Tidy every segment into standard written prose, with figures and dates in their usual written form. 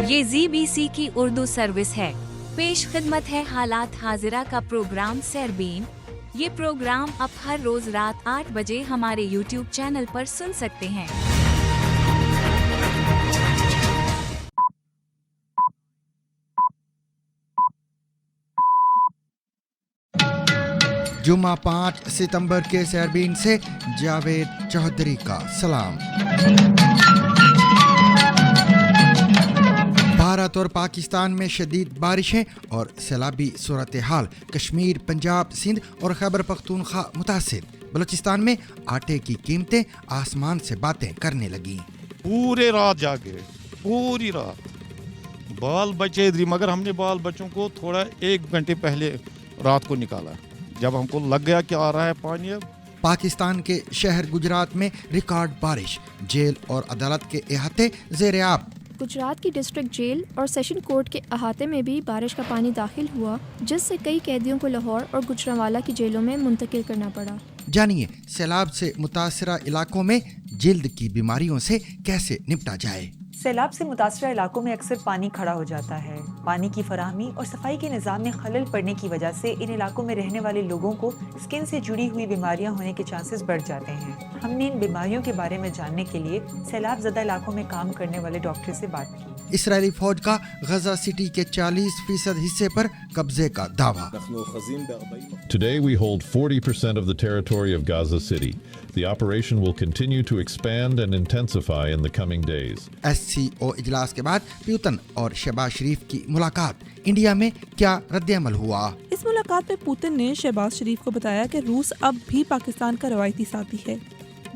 ये ZBC की Urdu service है। पेश खिदमत है हालात हाजिरा का प्रोग्राम सरबीन। ये प्रोग्राम आप हर रोज रात 8 बजे हमारे YouTube चैनल पर सुन सकते हैं। जुमा 5 सितंबर के सरबीन से जावेद चौधरी का सलाम। भारत और पाकिस्तान में शदीद बारिशें और सैलाबी सूरत हाल। कश्मीर, पंजाब, सिंध और खैबर पख्तूनख्वा मुतासिर। बलूचिस्तान में आटे की कीमतें आसमान से बातें करने लगी। पूरे रात जागे, पूरी रात बाल बचे इधर, मगर हमने बाल बच्चों को थोड़ा 1 घंटे पहले रात को निकाला जब हमको लग गया कि आ रहा है पानी। अब पाकिस्तान के शहर गुजरात में रिकॉर्ड बारिश, जेल और अदालत के अहाते ज़ेर आब। गुजरात की डिस्ट्रिक्ट जेल और सेशन कोर्ट के अहाते में भी बारिश का पानी दाखिल हुआ, जिससे कई कैदियों को लाहौर और गुजरांवाला की जेलों में मुंतकिल करना पड़ा। जानिए सैलाब से मुतासरा इलाकों में जिल्द की बीमारियों से कैसे निपटा जाए। सैलाब से मुतासरा इलाकों में अक्सर पानी खड़ा हो जाता है। पानी की फराहमी और सफाई के निज़ाम में खलल पड़ने की वजह से इन इलाकों में रहने वाले लोगों को स्किन से जुड़ी हुई बीमारियां होने के चांसेस बढ़ जाते हैं। हमने इन बीमारियों के बारे में जानने के लिए सैलाब ज़दा इलाकों में काम करने वाले डॉक्टर से बात की। इसराइली फौज का गजा सिटी के 40% हिस्से पर कब्जे का दावा। Today we hold 40% of the territory of Gaza City. The operation will continue to expand and intensify in the coming days. SCO इजलास के बाद प्यूतन और शहबाज शरीफ की मुलाकात। इंडिया में क्या रद्द-ए-अमल हुआ? इस मुलाकात में पुतिन ने शहबाज शरीफ को बताया कि रूस अब भी पाकिस्तान का रवायती साथी है।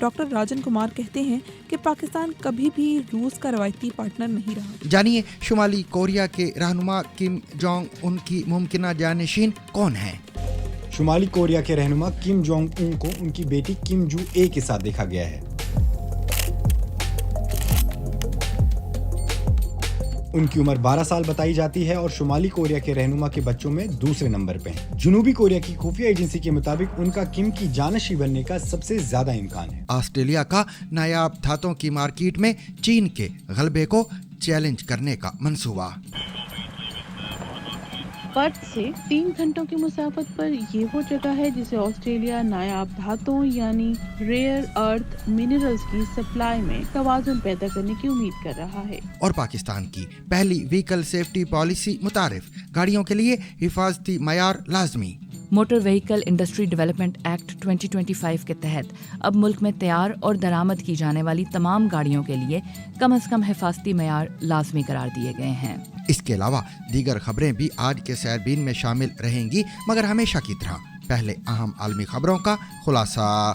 डॉक्टर राजन कुमार कहते हैं कि पाकिस्तान कभी भी रूस का रवायती पार्टनर नहीं रहा। जानिए शुमाली कोरिया के रहनुमा किम जोंग उन की मुमकिना जानशीन कौन है? शुमाली कोरिया के रहनुमा किम जोंग उन को उनकी बेटी किम जू ए के साथ देखा गया है। उनकी उम्र 12 साल बताई जाती है और शुमाली कोरिया के रहनुमा के बच्चों में दूसरे नंबर पे हैं। जनूबी कोरिया की खुफिया एजेंसी के मुताबिक उनका किम की जानशी बनने का सबसे ज्यादा इम्कान है। ऑस्ट्रेलिया का नायाब धातों की मार्केट में चीन के गलबे को चैलेंज करने का मंसूबा। पर्थ से 3 घंटों की मुसाफत पर ये वो जगह है जिसे ऑस्ट्रेलिया नायाब धातुओं यानी रेयर अर्थ मिनरल्स की सप्लाई में तवाज़ुन पैदा करने की उम्मीद कर रहा है। और पाकिस्तान की पहली व्हीकल सेफ्टी पॉलिसी मुतारिफ, गाड़ियों के लिए हिफाजती मयार लाजमी। Motor vehicle industry development act 2025 के तहत अब मुल्क में तैयार और दरामद की जाने वाली तमाम गाड़ियों के लिए कम से कम हिफाजती मयार लाजमी करार दिए गए हैं। इसके अलावा दीगर खबरें भी आज के सरबीन में शामिल रहेंगी, मगर हमेशा की तरह पहले अहम आलमी खबरों का खुलासा।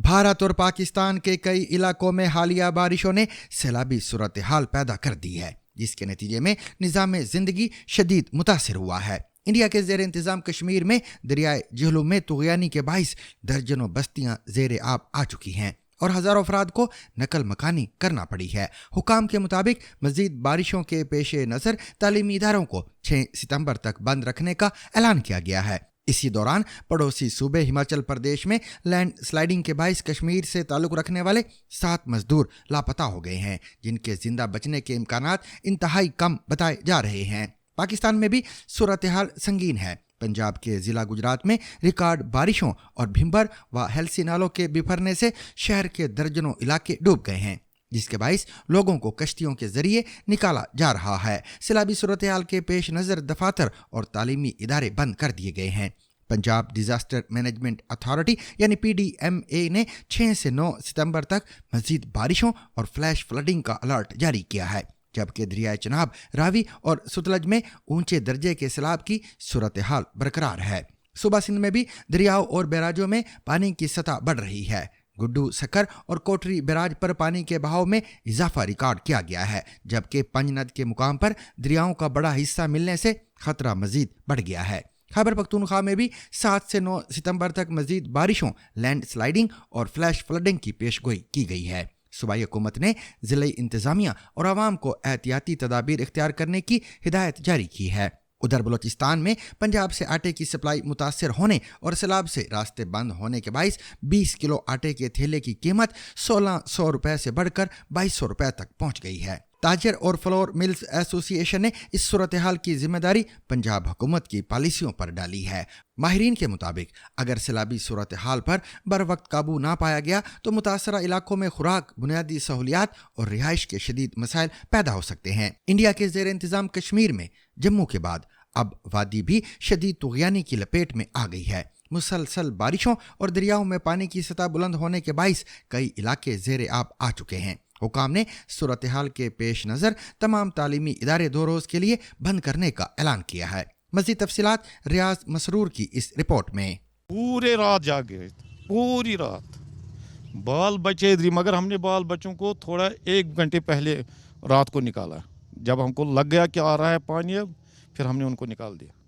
भारत और पाकिस्तान के कई इलाकों में हालिया बारिशों ने सैलाबी सूरत हाल पैदा कर दी है, जिसके नतीजे में निज़ाम ज़िंदगी शदीद मुतासिर हुआ है। इंडिया के ज़ेर इंतज़ाम कश्मीर में दरियाए झीलों में तुग़यानी के बाइस दर्जनों बस्तियां ज़ेर आब आ चुकी हैं और हज़ारों अफराद को नकल मकानी करना पड़ी है। हुकाम के मुताबिक मज़ीद बारिशों के पेश नज़र तालीमी इदारों को 6 सितंबर तक बंद रखने का ऐलान किया गया है। इसी दौरान पड़ोसी सूबे हिमाचल प्रदेश में लैंड स्लाइडिंग के बाइस कश्मीर से ताल्लुक़ रखने वाले 7 मजदूर लापता हो गए हैं, जिनके जिंदा बचने के इम्कानात इंतहाई कम बताए जा रहे हैं। पाकिस्तान में भी सूरत हाल संगीन है। पंजाब के ज़िला गुजरात में रिकॉर्ड बारिशों और भिंबर व हेल्सी नालों के बिफरने से शहर के दर्जनों इलाके डूब गए हैं, जिसके बाइस लोगों को कश्तियों के जरिए निकाला जा रहा है। सैलाबी सूरत हाल के पेश नज़र दफातर और तालीमी इदारे बंद कर दिए गए हैं। पंजाब डिजास्टर मैनेजमेंट अथॉरिटी यानी PDMA ने 6 से 9 सितंबर तक मज़ीद बारिशों और फ्लैश फ्लडिंग का अलर्ट जारी किया है, जबकि दरियाए चनाब, रावी और सतलज में ऊंचे दर्जे के सैलाब की सूरत हाल बरकरार है। सूबा सिंध में भी दरियाओं और बैराजों में पानी की सतह बढ़ रही है। गुड्डू, सकर और कोटरी बैराज पर पानी के बहाव में इजाफा रिकॉर्ड किया गया है, जबकि पंजनद के मुकाम पर दरियाओं का बड़ा हिस्सा मिलने से खतरा मजीद बढ़ गया है। खैबर पख्तूनख्वा में भी 7 से 9 सितंबर तक मजीद बारिशों, लैंड स्लाइडिंग और फ्लैश फ्लडिंग की पेशगोई की गई है। सूबाई हुकूमत ने ज़िला इंतज़ामिया और आवाम को एहतियाती तदाबीर इख्तियार करने की हिदायत जारी की है। उधर बलूचिस्तान में पंजाब से आटे की सप्लाई मुतासर होने और सैलाब से रास्ते बंद होने के बाइस 20 किलो आटे के थैले की कीमत 1600 रुपए से बढ़कर 2200 रुपए तक पहुंच गई है। ताजर और फ्लोर मिल्स एसोसिएशन ने इस सूरत हाल की जिम्मेदारी पंजाब हुकूमत की पॉलिसियों पर डाली है। माहिरीन के मुताबिक अगर सैलाबी सूरत हाल पर बर वक्त काबू ना पाया गया तो मुतासरा इलाकों में खुराक, बुनियादी सहूलियात और रिहाइश के शदीद मसाइल पैदा हो सकते हैं। इंडिया के ज़ेर इंतज़ाम कश्मीर में जम्मू के बाद अब वादी भी शदीद तुग़यानी की लपेट में आ गई है। मुसलसल बारिशों और दरियाओं में पानी की सतह बुलंद होने के बाइस कई इलाके ज़ेर आब आ चुके हैं। हुकाम ने सूरत हाल के पेश नज़र तमाम तालीमी इदारे 2 रोज़ के लिए बंद करने का ऐलान किया है। मज़ीद तफसीलात रियाज मसरूर की इस रिपोर्ट में। पूरे रात जागे, पूरी रात बाल बचे इधर, मगर हमने बाल बच्चों को थोड़ा 1 घंटे पहले रात को निकाला। जब हमको लग गया कि आ रहा है पानी अब, फिर हमने उनको निकाल दिया।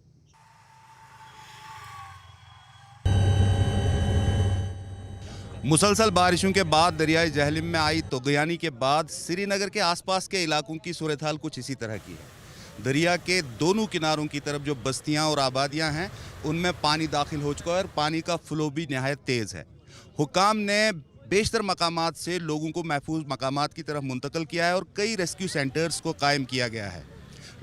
मुसलसल बारिशों के बाद दरियाई जहलिम में आई तुग़यानी के बाद श्रीनगर के आसपास के इलाकों की सूरत हाल कुछ इसी तरह की है। दरिया के दोनों किनारों की तरफ जो बस्तियां और आबादियां हैं उनमें पानी दाखिल हो चुका है और पानी का फ़्लो भी नहायत तेज़ है। हुकाम ने बेशतर मकामात से लोगों को महफूज मकामात की तरफ मुंतकिल किया है और कई रेस्क्यू सेंटर्स को कायम किया गया है।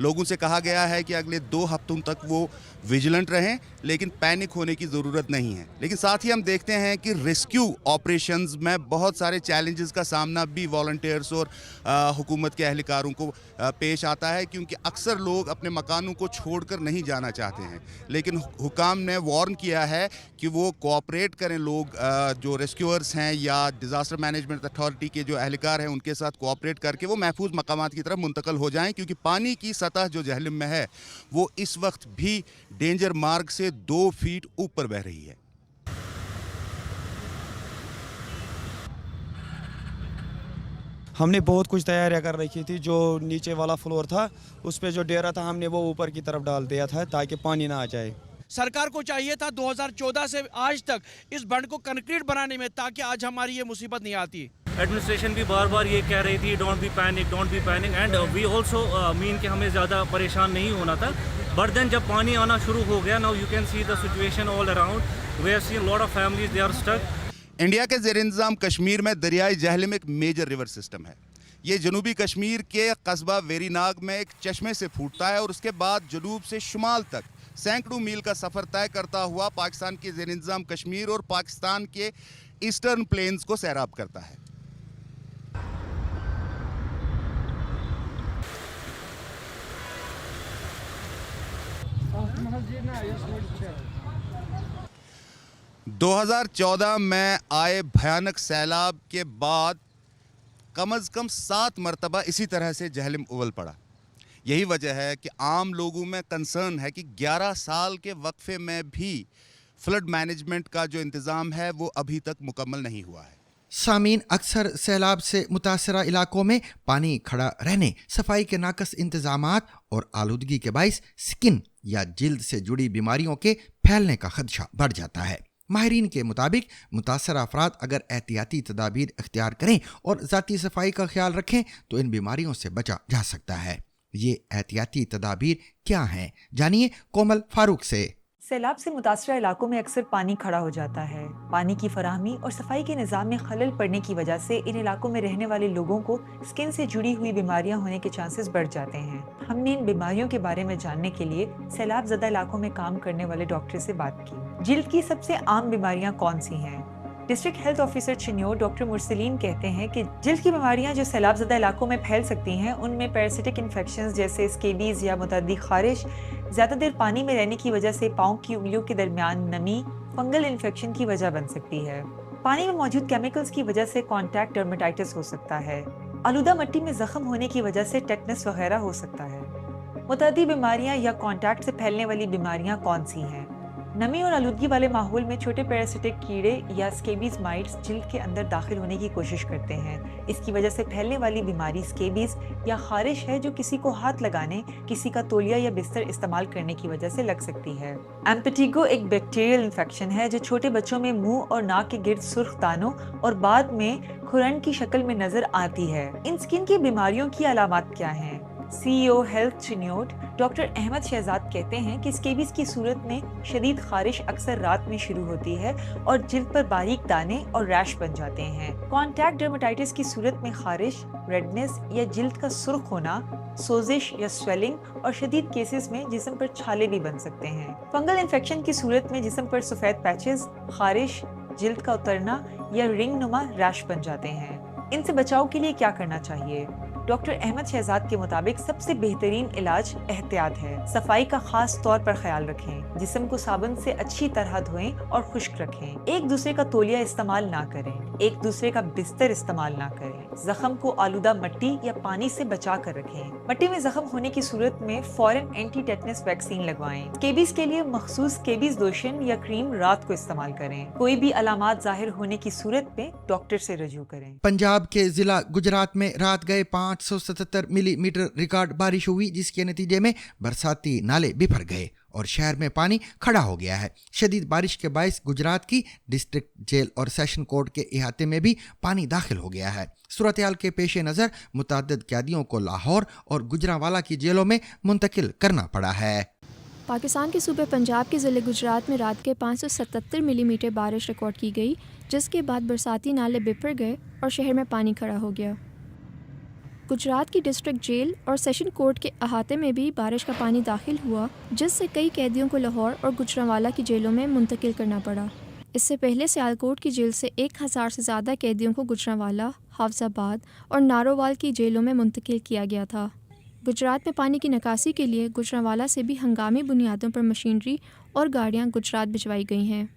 लोगों से कहा गया है कि अगले 2 हफ्तों तक वो विजिलेंट रहें, लेकिन पैनिक होने की ज़रूरत नहीं है। लेकिन साथ ही हम देखते हैं कि रेस्क्यू ऑपरेशंस में बहुत सारे चैलेंजेस का सामना भी वॉलंटियर्स और हुकूमत के अहलकारों को पेश आता है, क्योंकि अक्सर लोग अपने मकानों को छोड़कर नहीं जाना चाहते हैं। लेकिन हुकाम ने वार्न किया है कि वो कोऑपरेट करें, लोग जो रेस्क्यूअर्स हैं या डिज़ास्टर मैनेजमेंट अथॉरिटी के जो अहलकार हैं उनके साथ कोऑपरेट करके वो महफूज मकामात की तरफ मुंतकिल हो जाएँ, क्योंकि पानी की सतह जो जहलिम में है वो इस वक्त भी डेंजर मार्क से 2 फीट ऊपर बह रही है। हमने बहुत कुछ तैयारियां कर रखी थी। जो नीचे वाला फ्लोर था उस पे जो डेरा था हमने वो ऊपर की तरफ डाल दिया था ताकि पानी ना आ जाए। सरकार को चाहिए था 2014 से आज तक इस बंद को कंक्रीट बनाने में, ताकि आज हमारी ये मुसीबत नहीं आती। एडमिनिस्ट्रेशन भी बार बार ये कह रही थी don't be panic and we also mean कि हमें ज़्यादा परेशान नहीं होना था। बट देन जब पानी आना शुरू हो गया, now you can see the situation all around, we have seen lot of families they are stuck. India के ज़ेर इंतज़ाम कश्मीर में दरियाई जहलिम एक मेजर रिवर सिस्टम है। ये जनूबी कश्मीर के कस्बा वेरीनाग में एक चश्मे से फूटता है और उसके बाद जनूब से शुमाल तक सैकड़ों मील का सफ़र तय करता हुआ पाकिस्तान के ज़ेर इंतज़ाम कश्मीर और पाकिस्तान के ईस्टर्न प्लेन्स को सैराब करता है। दो 2014 में आए भयानक सैलाब के बाद कम अज़ कम 7 मरतबा इसी तरह से जहलिम उबल पड़ा। यही वजह है कि आम लोगों में कंसर्न है कि 11 साल के वक्फे में भी फ्लड मैनेजमेंट का जो इंतज़ाम है वो अभी तक मुकम्मल नहीं हुआ है। सामीन, अक्सर सैलाब से मुतासरा इलाकों में पानी खड़ा रहने, सफाई के नाकस इंतजामात और आलूदगी के बाइस स्किन या जिल्द से जुड़ी बीमारियों के फैलने का खदशा बढ़ जाता है। माहिरीन के मुताबिक मुतासरा अफराद अगर एहतियाती तदाबीर इख्तियार करें और ज़ाती सफाई का ख्याल रखें तो इन बीमारियों से बचा जा सकता है। ये एहतियाती तदाबीर क्या हैं, जानिए कोमल फारूक से। सैलाब से मुतासरा इलाकों में अक्सर पानी खड़ा हो जाता है। पानी की फराहमी और सफाई के निज़ाम में खलल पड़ने की वजह से इन इलाकों में रहने वाले लोगों को स्किन से जुड़ी हुई बीमारियां होने के चांसेस बढ़ जाते हैं। हमने इन बीमारियों के बारे में जानने के लिए सैलाब ज़दा इलाकों में काम करने वाले डॉक्टर से बात की। जिल्द की सबसे आम बीमारियां कौन सी हैं? District health officer चिन्योर doctor Mursaleen कहते हैं कि जिल्द की बीमारियां जो सैलाब ज़दा इलाकों में फैल सकती हैं उनमें पैरासिटिक इन्फेक्शंस जैसे स्केबीज या मुतअद्दी खारिश, ज़्यादा देर पानी में रहने की वजह से पाँव की उंगलियों के दरमियान नमी फंगल इन्फेक्शन की वजह बन सकती है। पानी में मौजूद केमिकल्स की वजह से कॉन्टैक्ट डर्मेटाइटिस हो सकता है। आलूदा मिट्टी में जख्म होने की वजह से टेटनस वगैरह हो सकता है। मुतअद्दी बीमारियां या कॉन्टैक्ट से फैलने वाली बीमारियां कौन सी हैं? नमी और आलूदगी वाले माहौल में छोटे पैरासिटिक कीड़े या स्केबीज माइट्स जिल्द के अंदर दाखिल होने की कोशिश करते हैं। इसकी वजह से फैलने वाली बीमारी स्केबीज या खारिश है जो किसी को हाथ लगाने, किसी का तौलिया या बिस्तर इस्तेमाल करने की वजह से लग सकती है। एम्पेटिगो एक बैक्टीरियल इन्फेक्शन है जो छोटे बच्चों में मुंह और नाक के गिर्द सुर्ख दानों और बाद में खुरन की शक्ल में नजर आती है। इन स्किन की बीमारियों की अलामत क्या हैं? CEO health Chiniot doctor Ahmad Shahzad कहते हैं कि स्केबीज की सूरत में शदीद खारिश अक्सर रात में शुरू होती है और जिल्द पर बारीक दाने और रैश बन जाते हैं। कॉन्टैक्ट डर्मेटाइटिस की सूरत में खारिश, रेडनेस या जिल्द का सुर्ख होना, सोजिश या स्वेलिंग और शदीद केसेस में जिस्म पर छाले भी बन सकते हैं। फंगल इन्फेक्शन की सूरत में जिस्म पर सफेद पैचेस, खारिश, जिल्द का उतरना या रिंग नुमा रैश बन जाते हैं। इनसे बचाव के लिए क्या करना चाहिए? डॉक्टर अहमद शहजाद के मुताबिक सबसे बेहतरीन इलाज एहतियात है। सफाई का खास तौर पर ख्याल रखें, जिस्म को साबुन से अच्छी तरह धोएं और खुश्क रखें। एक दूसरे का तौलिया इस्तेमाल ना करें, एक दूसरे का बिस्तर इस्तेमाल ना करें। जख्म को आलूदा मिट्टी या पानी से बचा कर रखें। मिट्टी में जख्म होने की सूरत में फौरन एंटी टेटनस वैक्सीन लगवाएं। स्केबीज के लिए मखसूस स्केबीज लोशन या क्रीम रात को इस्तेमाल करें। कोई भी अलामात जाहिर होने की सूरत में डॉक्टर से रजू करें। पंजाब के जिला गुजरात में रात गए 577 मिलीमीटर रिकॉर्ड बारिश हुई, जिसके नतीजे में बरसाती नाले बिफर गए और शहर में पानी खड़ा हो गया है। शदीद बारिश के बायस गुजरात की डिस्ट्रिक्ट जेल और सेशन कोर्ट के इहाते में भी पानी दाखिल हो गया है। सूरत हाल के पेश नज़र मुतअद्दिद कैदियों को लाहौर और गुजरांवाला की जेलों में मुंतकिल करना पड़ा है। पाकिस्तान के सूबे पंजाब के ज़िले गुजरात में रात के 577 मिलीमीटर बारिश रिकॉर्ड की गई, जिसके बाद बरसाती नाले बिफर गए और शहर में पानी खड़ा हो गया। गुजरात की डिस्ट्रिक्ट जेल और सेशन कोर्ट के अहाते में भी बारिश का पानी दाखिल हुआ, जिससे कई कैदियों को लाहौर और गुजरांवाला की जेलों में मुंतकिल करना पड़ा। इससे पहले सियालकोट की जेल से 1000 से ज़्यादा कैदियों को गुजरांवाला, हाफजाबाद और नारोवाल की जेलों में मुंतकिल किया गया था। गुजरात में पानी की निकासी के लिए गुजरांवाला से भी हंगामी बुनियादों पर मशीनरी और गाड़ियाँ गुजरात भिजवाई गई हैं।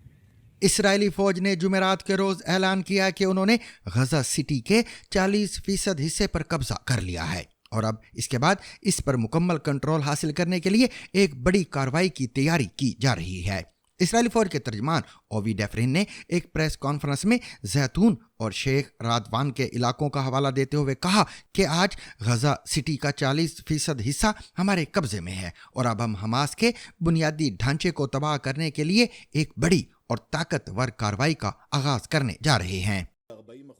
इसराइली फौज ने जुमेरात के रोज ऐलान किया कि उन्होंने गजा सिटी के 40% हिस्से पर कब्जा कर लिया है और अब इसके बाद इस पर मुकम्मल कंट्रोल हासिल करने के लिए एक बड़ी कार्रवाई की तैयारी की जा रही है। इसराइली फौज के तर्जमान ओवी डेफरिन ने एक प्रेस कॉन्फ्रेंस में जैतून और शेख रादवान के इलाकों का हवाला देते हुए कहा कि आज गजा सिटी का 40% हिस्सा हमारे कब्जे में है और अब हम हमास के बुनियादी ढांचे को तबाह करने के लिए एक बड़ी और ताकतवर कार्रवाई का आगाज करने जा रहे हैं।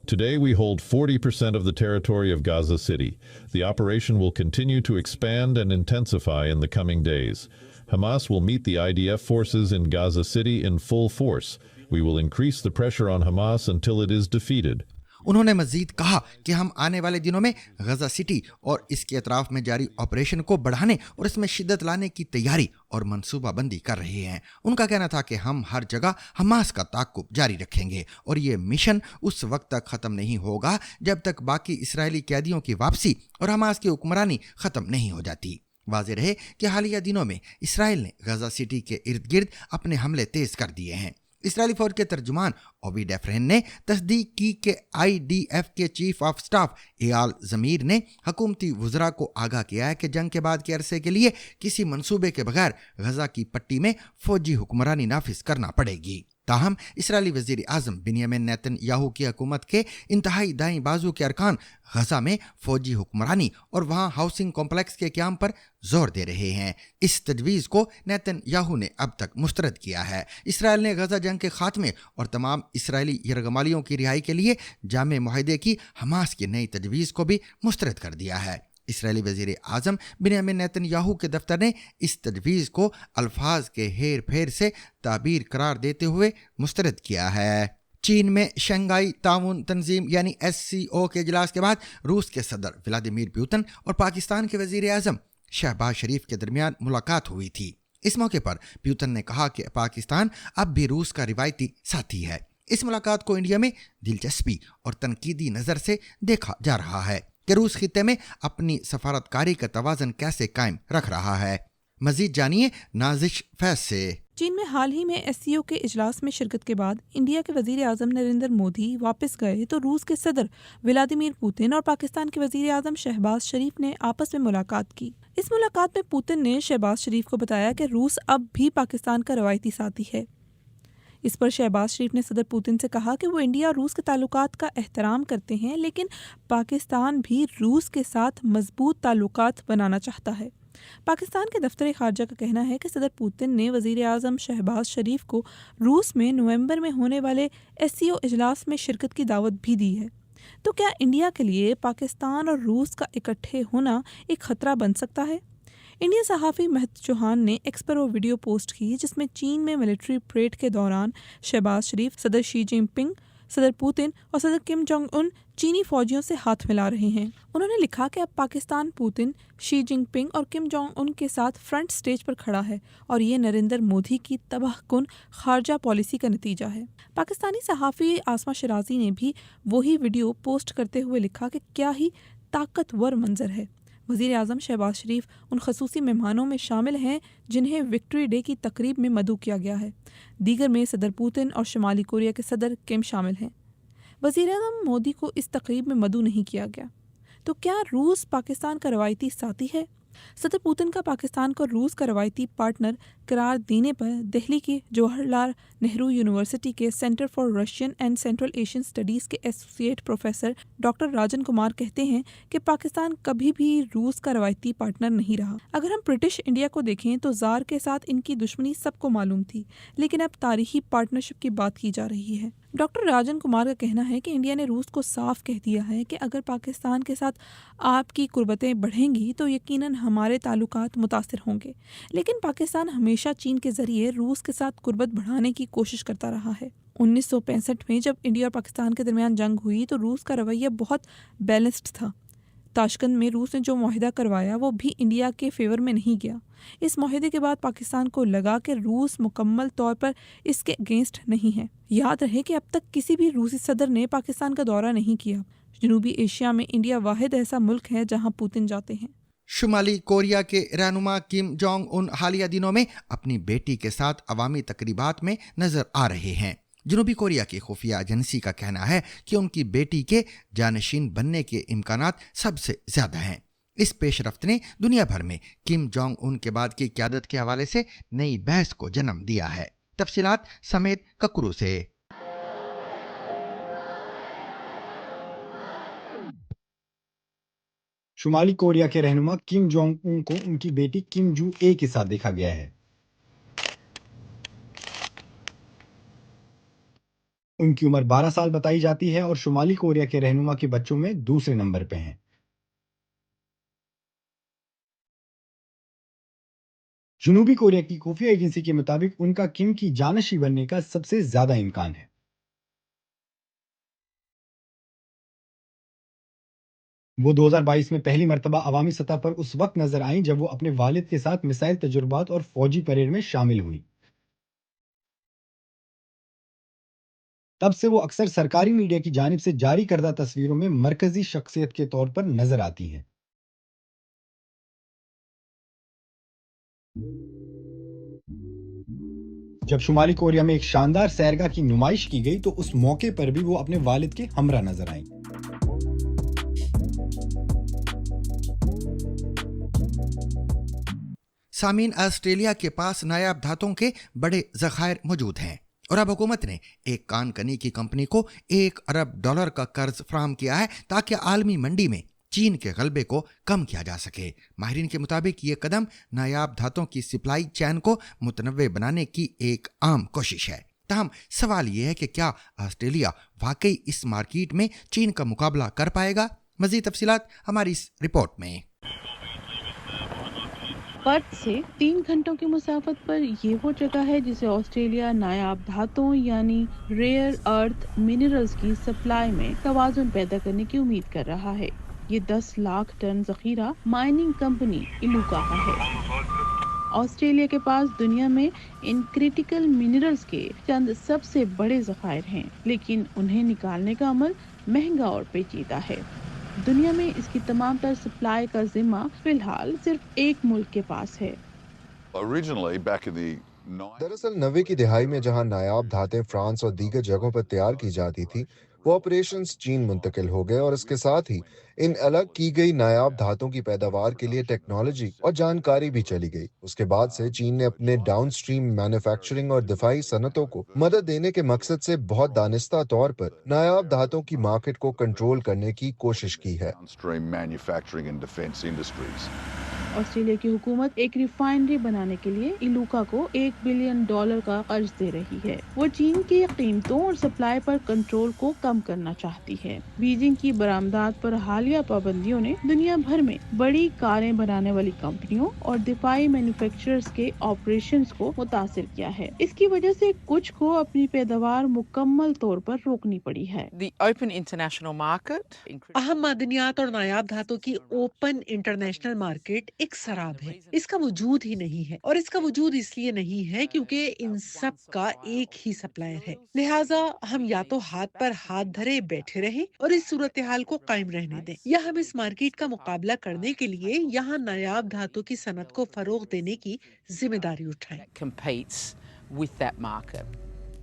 Today we hold 40% of the territory of Gaza City. The operation will continue to expand and intensify in the coming days. Hamas will meet the IDF forces in Gaza City in full force. We will increase the pressure on Hamas until it is defeated. उन्होंने मजीद कहा कि हम आने वाले दिनों में गजा city और इसके अतराफ में जारी ऑपरेशन को बढ़ाने और इसमें शिद्दत लाने की तैयारी और मनसूबाबंदी कर रहे हैं। उनका कहना था कि हम हर जगह हमास का ताक़ुब जारी रखेंगे और ये मिशन उस वक्त तक ख़त्म नहीं होगा जब तक बाकी इसराइली कैदियों की वापसी और हमास की हुक्मरानी ख़त्म नहीं हो जाती। वाज़ेह रहे कि हालिया दिनों में इसराइल ने गजा सिटी के इर्द गिर्द अपने हमले तेज़ कर दिए हैं। इसराइली फौज के तर्जुमान ओवी डेफरेन ने तस्दीक की कि IDF के चीफ ऑफ स्टाफ एयाल ज़मीर ने हुकूमती वज़रा को आगाह किया है कि जंग के बाद के अरसे के लिए किसी मंसूबे के बगैर गजा की पट्टी में फौजी हुक्मरानी नाफिज करना पड़ेगी। ताहम इसराइली वज़ीर आज़म बिन्यामिन नेतन्याहू की हुकूमत के इंतहाई दाईं बाजू के अरकान गजा में फौजी हुक्मरानी और वहाँ हाउसिंग कॉम्प्लेक्स के क़याम पर जोर दे रहे हैं। इस तजवीज़ को नेतन्याहू ने अब तक मुस्तरद किया है। इसराइल ने गजा जंग के खात्मे और तमाम इसराइली यरगमालियों की रिहाई के लिए जामे मुआहदे की हमास की नई तजवीज़ को भी मुस्तरद कर दिया है। इसराइली वज़ीर आज़म बिन्यामिन नेतन्याहू के दफ्तर ने इस तजवीज़ को अल्फाज के हेर फेर से ताबीर करार देते हुए मुस्तरद किया है। चीन में शंघाई ताउन तंजीम यानी SCO के इजलास के बाद रूस के सदर व्लादिमीर पुतिन और पाकिस्तान के वज़ीर आज़म शहबाज शरीफ के दरमियान मुलाकात हुई थी। इस मौके पर पुतिन ने कहा कि पाकिस्तान अब भी रूस का रिवायती साथी है। इस मुलाकात को इंडिया में दिलचस्पी और तनकीदी नज़र से देखा जा रहा है कि रूस खित्ते में अपनी सफारतकारी का तवाज़न कैसे कायम रख रहा है। मजीद जानिए नाजिश फैज से। चीन में हाल ही में SCO के इजलास में शिरकत के बाद इंडिया के वज़ीर आज़म नरेंद्र मोदी वापस गए तो रूस के सदर व्लादिमीर पुतिन और पाकिस्तान के वज़ीर आज़म शहबाज शरीफ ने आपस में मुलाकात की। इस मुलाकात में पुतिन ने शहबाज शरीफ को बताया कि रूस अब भी पाकिस्तान का रवायती साथी है। इस पर शहबाज शरीफ ने सदर पुतिन से कहा कि वो इंडिया और रूस के ताल्लुकात का एहतराम करते हैं, लेकिन पाकिस्तान भी रूस के साथ मजबूत ताल्लुकात बनाना चाहता है। पाकिस्तान के दफ्तर खारजा का कहना है कि सदर पुतिन ने वज़ीर आज़म शहबाज शरीफ को रूस में नवंबर में होने वाले SCO इजलास में शिरकत की दावत भी दी है। تو کیا انڈیا کے لیے پاکستان اور روس کا اکٹھے ہونا ایک خطرہ بن سکتا ہے؟ انڈین صحافی مہت چوہان نے ایکس پر وہ ویڈیو پوسٹ کی جس میں چین میں ملٹری پریڈ کے دوران شہباز شریف، صدر شی جن پنگ، صدر پوتن اور صدر کم جونگ ان چینی فوجیوں سے ہاتھ ملا رہے ہیں۔ انہوں نے لکھا کہ اب پاکستان پوتن، شی جن پنگ اور کم جونگ ان کے ساتھ فرنٹ سٹیج پر کھڑا ہے اور یہ نریندر مودی کی تباہ کن خارجہ پالیسی کا نتیجہ ہے۔ پاکستانی صحافی آسما شرازی نے بھی وہی ویڈیو پوسٹ کرتے ہوئے لکھا کہ کیا ہی طاقتور منظر ہے۔ وزیر اعظم شہباز شریف ان خصوصی مہمانوں میں شامل ہیں جنہیں وکٹری ڈے کی تقریب میں مدعو کیا گیا ہے۔ دیگر میں صدر پوتن اور شمالی کوریا کے صدر کم شامل ہیں۔ وزیر اعظم مودی کو اس تقریب میں مدعو نہیں کیا گیا۔ تو کیا روس پاکستان کا روایتی ساتھی ہے؟ صدر پوتن کا پاکستان کو روس کا روایتی پارٹنر قرار دینے پر دہلی کی جواہر لال نہرو یونیورسٹی کے centre for Russian and central Asian studies کے associate professor doctor Rajan Kumar کہتے ہیں کہ پاکستان کبھی بھی روس کا روایتی پارٹنر نہیں رہا۔ اگر ہم برٹش انڈیا کو دیکھیں تو زار کے ساتھ ان کی دشمنی سب کو معلوم تھی، لیکن اب تاریخی پارٹنرشپ کی بات کی جا رہی ہے۔ ڈاکٹر راجن کمار کا کہنا ہے کہ انڈیا نے روس کو صاف کہہ دیا ہے کہ اگر پاکستان کے ساتھ آپ کی قربتیں بڑھیں گی تو یقیناً ہمارے تعلقات متاثر ہوں گے، لیکن پاکستان ہمیشہ چین کے ذریعے روس کے ساتھ قربت بڑھانے کی کوشش کرتا رہا ہے۔ 1965 میں جب انڈیا اور پاکستان کے درمیان جنگ ہوئی تو روس کا رویہ بہت بیلنسڈ تھا۔ تاشکند میں روس نے جو معاہدہ کروایا وہ بھی انڈیا کے فیور میں نہیں گیا۔ اس معاہدے کے بعد پاکستان کو لگا کہ روس مکمل طور پر اس کے اگینسٹ نہیں ہے۔ یاد رہے کہ اب تک کسی بھی روسی صدر نے پاکستان کا دورہ نہیں کیا۔ جنوبی ایشیا میں انڈیا واحد ایسا ملک ہے جہاں پوتن جاتے ہیں۔ شمالی کوریا کے رہنما کم جونگ ان حالیہ دنوں میں اپنی بیٹی کے ساتھ عوامی تقریبات میں نظر آ رہے ہیں۔ جنوبی کوریا کی خفیہ ایجنسی کا کہنا ہے کہ ان کی بیٹی کے جانشین بننے کے امکانات سب سے زیادہ ہیں۔ اس پیش رفت نے دنیا بھر میں کم جونگ ان کے بعد کی قیادت کے حوالے سے نئی بحث کو جنم دیا ہے۔ تفصیلات سمیت ککرو سے۔ شمالی کوریا کے رہنما کم جونگ ان کو ان کی بیٹی کم جو اے کے ساتھ دیکھا گیا ہے۔ ان کی عمر 12 سال بتائی جاتی ہے اور شمالی کوریا کے رہنما کے بچوں میں دوسرے نمبر پہ ہیں۔ جنوبی کوریا کی خفیہ ایجنسی کے مطابق ان کا کم کی جانشین بننے کا سب سے زیادہ امکان ہے۔ وہ 2022 میں پہلی مرتبہ عوامی سطح پر اس وقت نظر آئیں جب وہ اپنے والد کے ساتھ میزائل تجربات اور فوجی پریڈ میں شامل ہوئی۔ تب سے وہ اکثر سرکاری میڈیا کی جانب سے جاری کردہ تصویروں میں مرکزی شخصیت کے طور پر نظر آتی ہیں۔ جب شمالی کوریا میں ایک شاندار سیرگاہ کی نمائش کی گئی تو اس موقع پر بھی وہ اپنے والد کے ہمراہ نظر آئیں۔ سامعین، آسٹریلیا کے پاس نایاب دھاتوں کے بڑے ذخائر موجود ہیں اور اب حکومت نے ایک کان کنی کی کمپنی کو $1 ارب کا قرض فراہم کیا ہے تاکہ عالمی منڈی میں چین کے غلبے کو کم کیا جا سکے۔ ماہرین کے مطابق یہ قدم نایاب دھاتوں کی سپلائی چین کو متنوع بنانے کی ایک عام کوشش ہے۔ تاہم سوال یہ ہے کہ کیا آسٹریلیا واقعی اس مارکیٹ میں چین کا مقابلہ کر پائے گا؟ مزید تفصیلات ہماری اس رپورٹ میں۔ پرتھ سے 3 گھنٹوں کی مسافت پر یہ وہ جگہ ہے جسے آسٹریلیا نایاب دھاتوں یعنی ریئر ارتھ منرلز کی سپلائی میں توازن پیدا کرنے کی امید کر رہا ہے۔ یہ 10 لاکھ ٹن ذخیرہ مائننگ کمپنی الوکا کا ہے۔ آسٹریلیا کے پاس دنیا میں ان کریٹیکل منرلز کے چند سب سے بڑے ذخائر ہیں، لیکن انہیں نکالنے کا عمل مہنگا اور پیچیدہ ہے۔ دنیا میں اس کی تمام تر سپلائی کا ذمہ فی الحال صرف ایک ملک کے پاس ہے۔ دراصل 90 کی دہائی میں جہاں نایاب دھاتیں فرانس اور دیگر جگہوں پر تیار کی جاتی تھی، وہ آپریشنز چین منتقل ہو گئے اور اس کے ساتھ ہی ان الگ کی گئی نایاب دھاتوں کی پیداوار کے لیے ٹیکنالوجی اور جانکاری بھی چلی گئی۔ اس کے بعد سے چین نے اپنے ڈاؤن سٹریم مینوفیکچرنگ اور دفاعی صنعتوں کو مدد دینے کے مقصد سے بہت دانستہ طور پر نایاب دھاتوں کی مارکیٹ کو کنٹرول کرنے کی کوشش کی ہے۔ ऑस्ट्रेलिया की हुकूमत एक रिफाइनरी बनाने के लिए इलूका को $1 बिलियन का कर्ज दे रही है। वो चीन की कीमतों और सप्लाई पर कंट्रोल को कम करना चाहती है। बीजिंग की बरामदात पर हालिया पाबंदियों ने दुनिया भर में बड़ी कारें बनाने वाली कंपनियों और दिफाई मैन्युफैक्चरर्स के ऑपरेशंस को मुतासिर किया है। इसकी वजह से कुछ को अपनी पैदावार मुकम्मल तौर पर रोकनी पड़ी है। अहम मादनियात और नायाब धातु की ओपन इंटरनेशनल मार्केट एक सराब है। इसका वजूद ही नहीं है, और इसका वजूद इसलिए नहीं है क्योंकि इन सब का एक ही सप्लायर है। लिहाजा हम या तो हाथ पर हाथ धरे बैठे रहें और इस सूरत हाल को कायम रहने दें, या हम इस मार्केट का मुकाबला करने के लिए यहाँ नायाब धातु की सनत को फरोग देने की जिम्मेदारी उठाएं।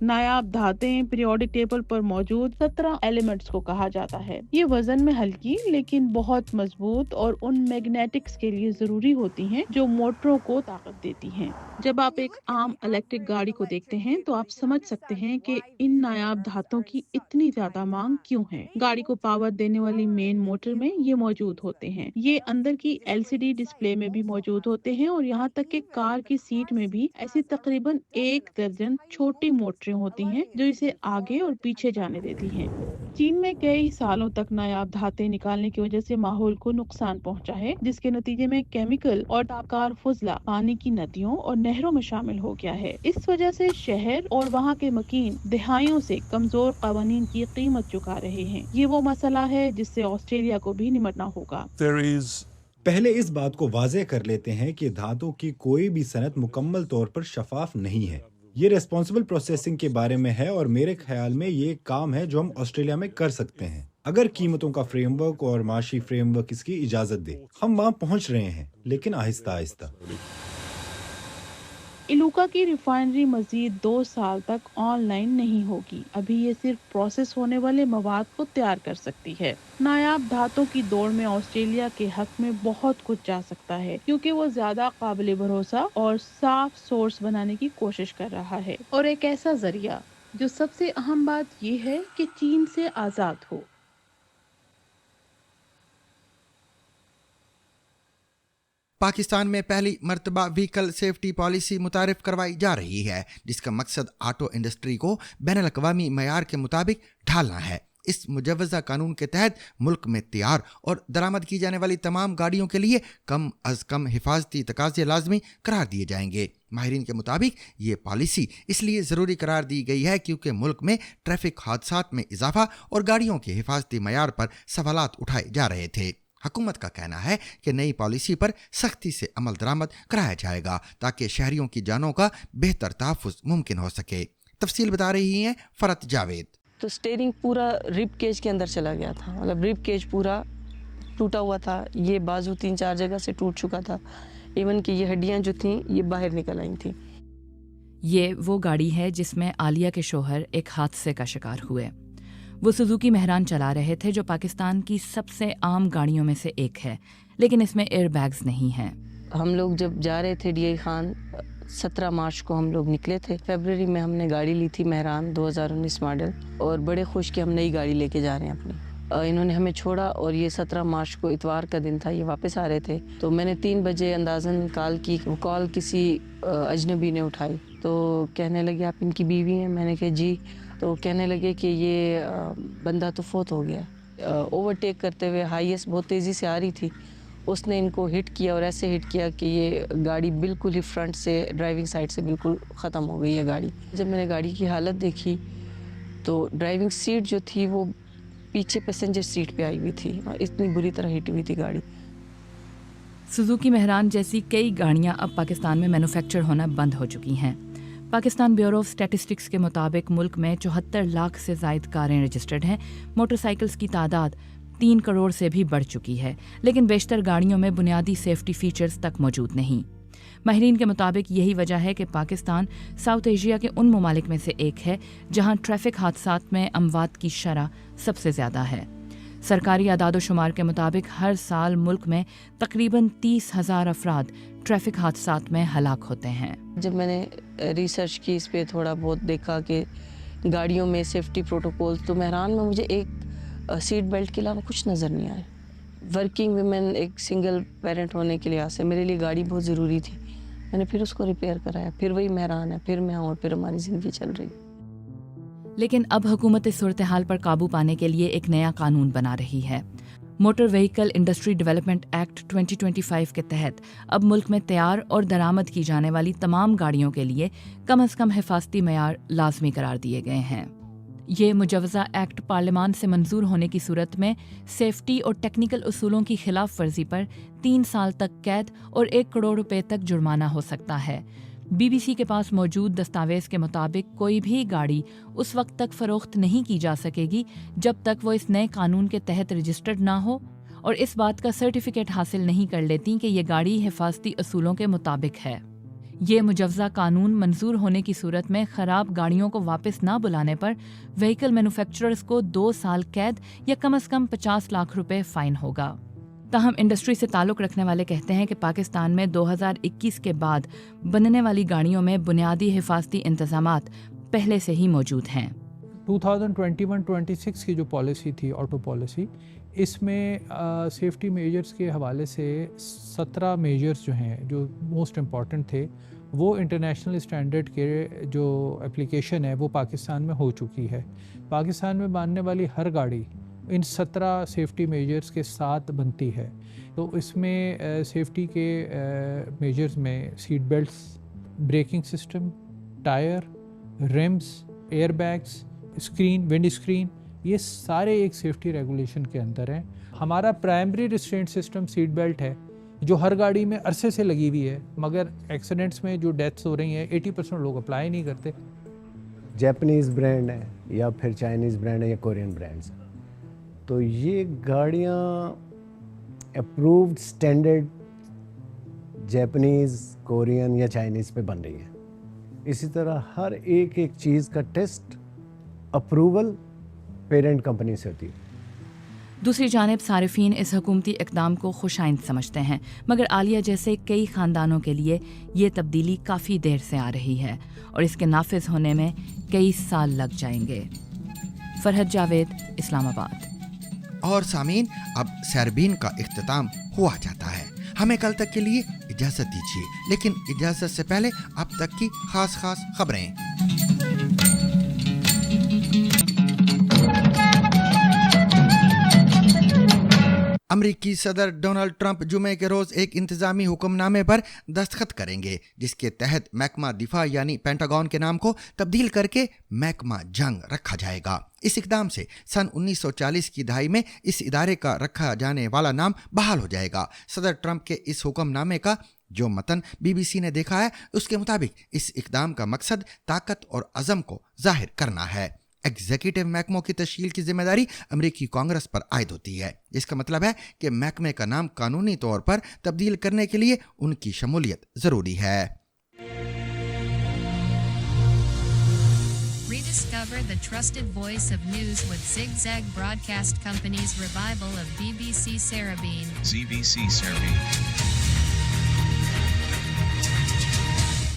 नायाब धातें पीरियोडिक टेबल पर मौजूद 17 एलिमेंट्स को कहा जाता है। ये वजन में हल्की लेकिन बहुत मजबूत और उन मैग्नेटिक्स के लिए जरूरी होती हैं जो मोटरों को ताकत देती हैं। जब आप एक आम इलेक्ट्रिक गाड़ी को देखते हैं तो आप समझ सकते हैं कि इन नायाब धातों की इतनी ज्यादा मांग क्यों है। गाड़ी को पावर देने वाली मेन मोटर में ये मौजूद होते हैं। ये अंदर की LCD डिस्प्ले में भी मौजूद होते हैं, और यहाँ तक कि कार की सीट में भी ऐसी तकरीबन 1 दर्जन छोटी मोटरें होती हैं जो इसे आगे और पीछे जाने देती हैं। चीन में कई सालों तक नायाब धातें निकालने की वजह से माहौल को नुकसान पहुंचा है, जिसके नतीजे में केमिकल और ताबकार फुजला पानी की नदियों और नहरों में शामिल हो गया है। इस वजह से शहर और वहाँ के मकीन दहाइयों से कमजोर कानून की कीमत चुका रहे हैं। ये वो मसला है जिससे ऑस्ट्रेलिया को भी निपटना होगा। पहले इस बात को वाज़ेह कर लेते हैं कि धातु की कोई भी सनत मुकम्मल तौर पर शफाफ नहीं है। ये रेस्पॉन्सिबल प्रोसेसिंग के बारे में है, और मेरे ख्याल में ये एक काम है जो हम ऑस्ट्रेलिया में कर सकते हैं अगर कीमतों का फ्रेमवर्क और माशी फ्रेमवर्क इसकी इजाजत दे। हम वहाँ पहुँच रहे हैं, लेकिन आहिस्ता आहिस्ता। इलूका की रिफाइनरी मजीद 2 साल तक ऑनलाइन नहीं होगी। अभी ये सिर्फ प्रोसेस होने वाले मवाद को तैयार कर सकती है। नायाब धातों की दौड़ में ऑस्ट्रेलिया के हक में बहुत कुछ जा सकता है, क्योंकि वो ज्यादा काबिल भरोसा और साफ सोर्स बनाने की कोशिश कर रहा है, और एक ऐसा जरिया जो सबसे अहम बात ये है कि चीन से आजाद हो। पाकिस्तान में पहली मर्तबा व्हीकल सेफ्टी पॉलिसी मुतारिफ करवाई जा रही है, जिसका मकसद ऑटो इंडस्ट्री को बैनुल अक़वामी मयार के मुताबिक ढालना है। इस मुजव्वज़ा कानून के तहत मुल्क में तैयार और दरामद की जाने वाली तमाम गाड़ियों के लिए कम अज़ कम हिफाजती तकाज़े लाजमी करार दिए जाएंगे। माहिरीन के मुताबिक ये पॉलिसी इसलिए ज़रूरी करार दी गई है क्योंकि मुल्क में ट्रैफिक हादसात में इजाफा और गाड़ियों के हिफाजती मयार पर सवालात उठाए जा रहे थे। हुकूमत का कहना है कि नई पॉलिसी पर सख्ती से अमल दरामद कराया जाएगा ताकि शहरियों की जानों का बेहतर तहफ़्फ़ुज़ मुमकिन हो सके। तफसील बता रही हैं फरत जावेद। तो स्टीयरिंग पूरा रिब केज के अंदर चला गया था, मतलब रिब केज पूरा टूटा हुआ था। ये बाजू 3-4 जगह से टूट चुका था, इवन कि ये हड्डियां जो थीं ये बाहर निकल आई थी। ये वो गाड़ी है जिसमें आलिया के शोहर एक हादसे का शिकार हुए। वो सुजुकी मेहरान चला रहे थे, जो पाकिस्तान की सबसे आम गाड़ियों में से एक है, लेकिन इसमें एयर बैग्स नहीं हैं। हम लोग जब जा रहे थे DI खान 17 मार्च को हम लोग निकले थे। फरवरी में हमने गाड़ी ली थी मेहरान 2019 मॉडल, और बड़े खुश कि हम नई गाड़ी लेके जा रहे हैं अपनी। इन्होंने हमें छोड़ा और ये 17 मार्च को इतवार का दिन था, ये वापस आ रहे थे। तो मैंने 3 बजे अंदाज़न कॉल की। वो कॉल किसी अजनबी ने उठाई, तो कहने लगे आप इनकी बीवी हैं? मैंने कहा जी। तो कहने लगे कि ये बंदा तो फोत हो गया। ओवरटेक करते हुए हाईएस्ट बहुत तेज़ी से आ रही थी, उसने इनको हिट किया, और ऐसे हिट किया कि ये गाड़ी बिल्कुल ही फ्रंट से ड्राइविंग साइड से बिल्कुल ख़त्म हो गई है गाड़ी। जब मैंने गाड़ी की हालत देखी तो ड्राइविंग सीट जो थी वो पीछे पैसेंजर सीट पे आई हुई थी, इतनी बुरी तरह हिट हुई थी गाड़ी। सुजुकी मेहरान जैसी कई गाड़ियां अब पाकिस्तान में मैन्युफैक्चर होना बंद हो चुकी हैं। पाकिस्तान ब्यूरो ऑफ स्टैटिस्टिक्स के मुताबिक मुल्क में 74 लाख से ज़ायद कारें रजिस्टर्ड हैं। मोटरसाइकिल्स की तादाद 3 करोड़ से भी बढ़ चुकी है, लेकिन बेशतर गाड़ियों में बुनियादी सेफ्टी फीचर्स तक मौजूद नहीं। माहिरीन के मुताबिक यही वजह है कि पाकिस्तान साउथ एशिया के उन ममालिक में से एक है जहां ट्रैफिक हादसात में अमवात की शरह सबसे ज़्यादा है। सरकारी आदाद-ओ-शुमार के मुताबिक हर साल मुल्क में तकरीबन 30,000 अफराद ट्रैफिक हादसात में हलाक होते हैं। जब मैंने रिसर्च की इस पे थोड़ा बहुत देखा कि गाड़ियों में सेफ्टी प्रोटोकॉल, तो मेहरान में मुझे एक सीट बेल्ट के अलावा कुछ नज़र नहीं आया। ورکنگ ویمن ایک سنگل پیرنٹ ہونے کے لحاظ سے میرے لیے گاڑی بہت ضروری تھی. میں نے پھر اس کو ریپیئر کرایا, پھر وہی مہران ہے, پھر میں ہوں اور پھر ہماری زندگی چل رہی. لیکن اب حکومت اس صورتحال پر قابو پانے کے لیے ایک نیا قانون بنا رہی ہے. Motor vehicle industry development act 2025 کے تحت اب ملک میں تیار اور درآمد کی جانے والی تمام گاڑیوں کے لیے کم از کم حفاظتی معیار لازمی قرار دیے گئے ہیں. یہ مجوزہ ایکٹ پارلیمان سے منظور ہونے کی صورت میں سیفٹی اور ٹیکنیکل اصولوں کی خلاف ورزی پر 3 سال تک قید اور 1 کروڑ روپے تک جرمانہ ہو سکتا ہے. بی بی سی کے پاس موجود دستاویز کے مطابق کوئی بھی گاڑی اس وقت تک فروخت نہیں کی جا سکے گی جب تک وہ اس نئے قانون کے تحت رجسٹرڈ نہ ہو اور اس بات کا سرٹیفکیٹ حاصل نہیں کر لیتی کہ یہ گاڑی حفاظتی اصولوں کے مطابق ہے. یہ مجوزہ قانون منظور ہونے کی صورت میں خراب گاڑیوں کو واپس نہ بلانے پر وہیکل مینوفیکچررز کو 2 سال قید یا کم از کم 50 لاکھ روپے فائن ہوگا. تاہم انڈسٹری سے تعلق رکھنے والے کہتے ہیں کہ پاکستان میں 2021 کے بعد بننے والی گاڑیوں میں بنیادی حفاظتی انتظامات پہلے سے ہی موجود ہیں. 2021-26 کی جو پالیسی تھی, آٹو پالیسی, اس میں سیفٹی میجرز کے حوالے سے 17 میجرز جو ہیں جو موسٹ امپورٹنٹ تھے وہ انٹرنیشنل اسٹینڈرڈ کے جو اپلیکیشن ہے وہ پاکستان میں ہو چکی ہے. پاکستان میں بننے والی ہر گاڑی ان 17 سیفٹی میجرز کے ساتھ بنتی ہے. تو اس میں سیفٹی کے میجرز میں seat belts, braking system, tyre, rims, air bags, screen, windscreen, یہ سارے ایک سیفٹی ریگولیشن کے اندر ہیں. ہمارا primary restraint system seat belt ہے جو ہر گاڑی میں عرصے سے لگی ہوئی ہے, مگر ایکسیڈنٹس میں جو ڈیتھس ہو رہی ہیں 80% لوگ اپلائی نہیں کرتے. جیپنیز برانڈ ہے یا پھر چائنیز برانڈ ہے یا کورین برانڈز, تو یہ گاڑیاں اپرووڈ سٹینڈرڈ جیپنیز, کورین یا چائنیز پہ بن رہی ہیں. اسی طرح ہر ایک چیز کا ٹیسٹ اپروول پیرنٹ کمپنی سے ہوتی ہے. دوسری جانب صارفین اس حکومتی اقدام کو خوش آئند سمجھتے ہیں, مگر عالیہ جیسے کئی خاندانوں کے لیے یہ تبدیلی کافی دیر سے آ رہی ہے اور اس کے نافذ ہونے میں کئی سال لگ جائیں گے. فرحت جاوید, اسلام آباد. اور سامعین, اب سیربین کا اختتام ہوا جاتا ہے. ہمیں کل تک کے لیے اجازت دیجیے, لیکن اجازت سے پہلے اب تک کی خاص خبریں. امریکی صدر ڈونلڈ ٹرمپ جمعے کے روز ایک انتظامی حکم نامے پر دستخط کریں گے جس کے تحت محکمہ دفاع یعنی پینٹاگون کے نام کو تبدیل کر کے محکمہ جنگ رکھا جائے گا. اس اقدام سے سن 1940 کی دہائی میں اس ادارے کا رکھا جانے والا نام بحال ہو جائے گا. صدر ٹرمپ کے اس حکم نامے کا جو متن بی بی سی نے دیکھا ہے اس کے مطابق اس اقدام کا مقصد طاقت اور عزم کو ظاہر کرنا ہے. ایگزیکٹو محکموں کی تشکیل کی ذمہ داری امریکی کانگریس پر عائد ہوتی ہے. اس کا مطلب ہے کہ محکمے کا نام قانونی طور پر تبدیل کرنے کے لیے ان کی شمولیت ضروری ہے. Rediscover the trusted voice of news with Zigzag Broadcast Company's revival of BBC Sarabeen. ZBC Sarabeen.